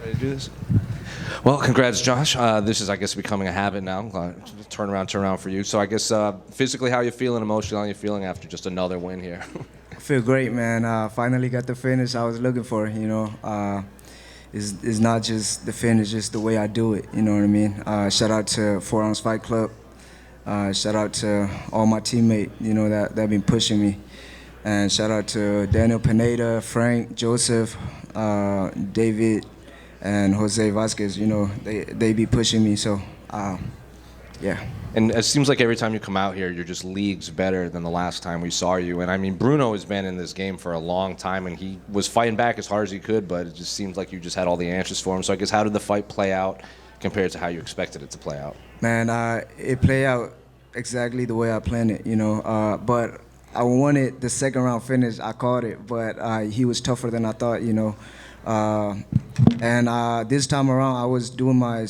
Ready to do this? Well, congrats, Josh. This is, I guess, becoming a habit now. Turn around for you. So I guess physically, how you feeling? Emotionally, how you feeling after just another win here? I feel great, man. Finally got the finish I was looking for. It's not just the finish, just the way I do it. You know what I mean? Shout out to 4 Ounce Fight Club. Shout out to all my teammates, that been pushing me. And shout out to Daniel Pineda, Frank, Joseph, David, and Jose Vasquez. They be pushing me. So, yeah. And it seems like every time you come out here, you're just leagues better than the last time we saw you. And I mean, Bruno has been in this game for a long time, and he was fighting back as hard as he could, but it just seems like you just had all the answers for him. So I guess how did the fight play out compared to how you expected it to play out? Man, it played out exactly the way I planned it, but I wanted the second round finish. I caught it, but he was tougher than I thought, And this time around, I was doing my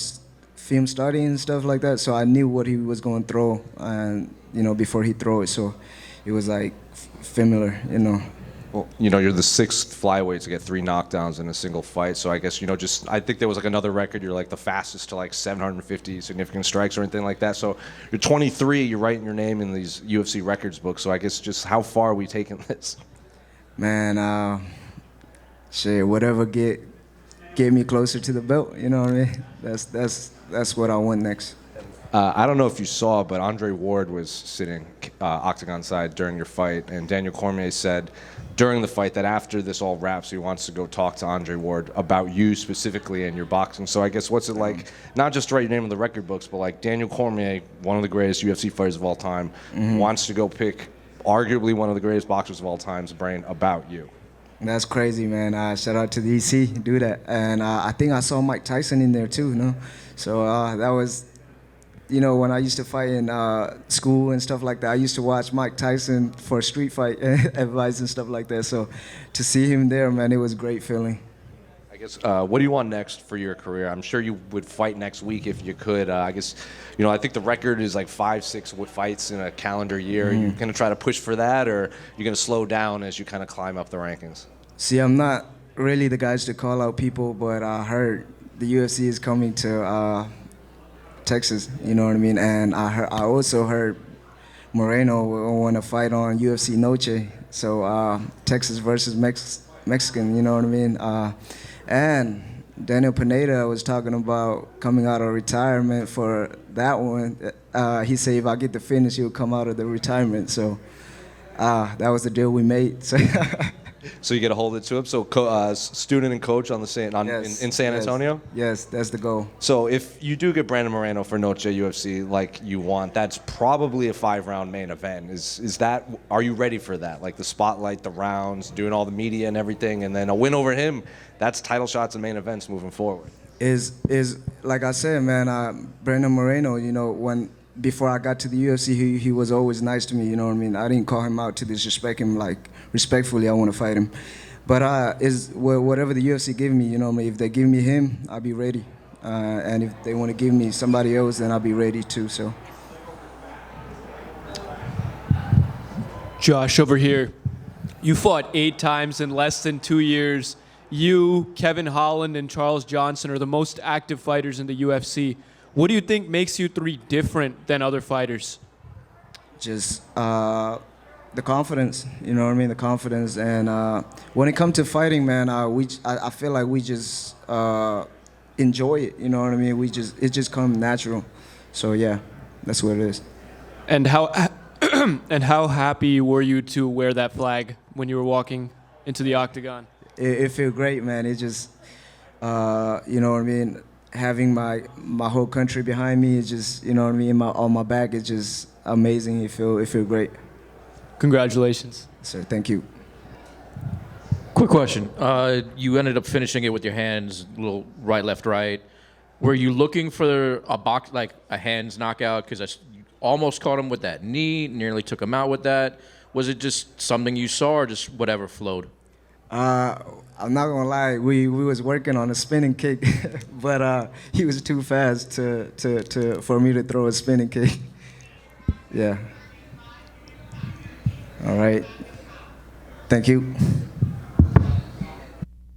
film study and stuff like that, so I knew what he was going to throw, and before he throw it, so it was like familiar. Well, you're the 6th flyweight to get 3 knockdowns in a single fight, so I guess I think there was like another record. You're like the fastest to like 750 significant strikes or anything like that. So you're 23. You're writing your name in these UFC records books. So I guess just how far are we taking this? Man, shit, whatever get me closer to the belt. You know what I mean? That's what I want next. I don't know if you saw, but Andre Ward was sitting octagon side during your fight, and Daniel Cormier said during the fight that after this all wraps, he wants to go talk to Andre Ward about you specifically and your boxing. So I guess what's it like, not just to write your name in the record books, but like Daniel Cormier, one of the greatest UFC fighters of all time, wants to go pick arguably one of the greatest boxers of all time's brain about you. That's crazy, man. Shout out to the EC, do that. And I think I saw Mike Tyson in there too, So that was, when I used to fight in school and stuff like that, I used to watch Mike Tyson for street fight advice and stuff like that. So to see him there, man, it was a great feeling. I guess, what do you want next for your career? I'm sure you would fight next week if you could. I guess, I think the record is like 5-6 fights in a calendar year. Are you going to try to push for that, or are you going to slow down as you kind of climb up the rankings? See, I'm not really the guys to call out people, but I heard the UFC is coming to Texas, you know what I mean? And I also heard Moreno will want to fight on UFC Noche, so Texas versus Mexican, you know what I mean? And Daniel Pineda was talking about coming out of retirement for that one. He said if I get the finish, he'll come out of the retirement. So that was the deal we made. So you get a hold of it to him. So student and coach on the in San Antonio? Yes, that's the goal. So if you do get Brandon Moreno for Noche UFC like you want, that's probably a 5-round main event. Are you ready for that? Like the spotlight, the rounds, doing all the media and everything, and then a win over him, that's title shots and main events moving forward. Is like I said, man, Brandon Moreno, before I got to the UFC, he was always nice to me, you know what I mean? I didn't call him out to disrespect him, like, respectfully, I want to fight him. But whatever the UFC give me, if they give me him, I'll be ready. And if they want to give me somebody else, then I'll be ready too, so. Josh, over here, you fought 8 times in less than 2 years. You, Kevin Holland, and Charles Johnson are the most active fighters in the UFC. What do you think makes you 3 different than other fighters? Just the confidence, you know what I mean? The confidence. And when it comes to fighting, man, I feel like we just enjoy it, you know what I mean? It just comes natural. So yeah, that's what it is. And how happy were you to wear that flag when you were walking into the octagon? It feels great, man. It just, you know what I mean? Having my whole country behind me is just, you know what I mean, on my back is just amazing. It feel great. Congratulations. Sir, thank you. Quick question. You ended up finishing it with your hands, little right, left, right. Were you looking for a hands knockout? Because you almost caught him with that knee, nearly took him out with that. Was it just something you saw, or just whatever flowed? I'm not gonna lie, we was working on a spinning kick, but he was too fast for me to throw a spinning kick. Yeah. All right. Thank you.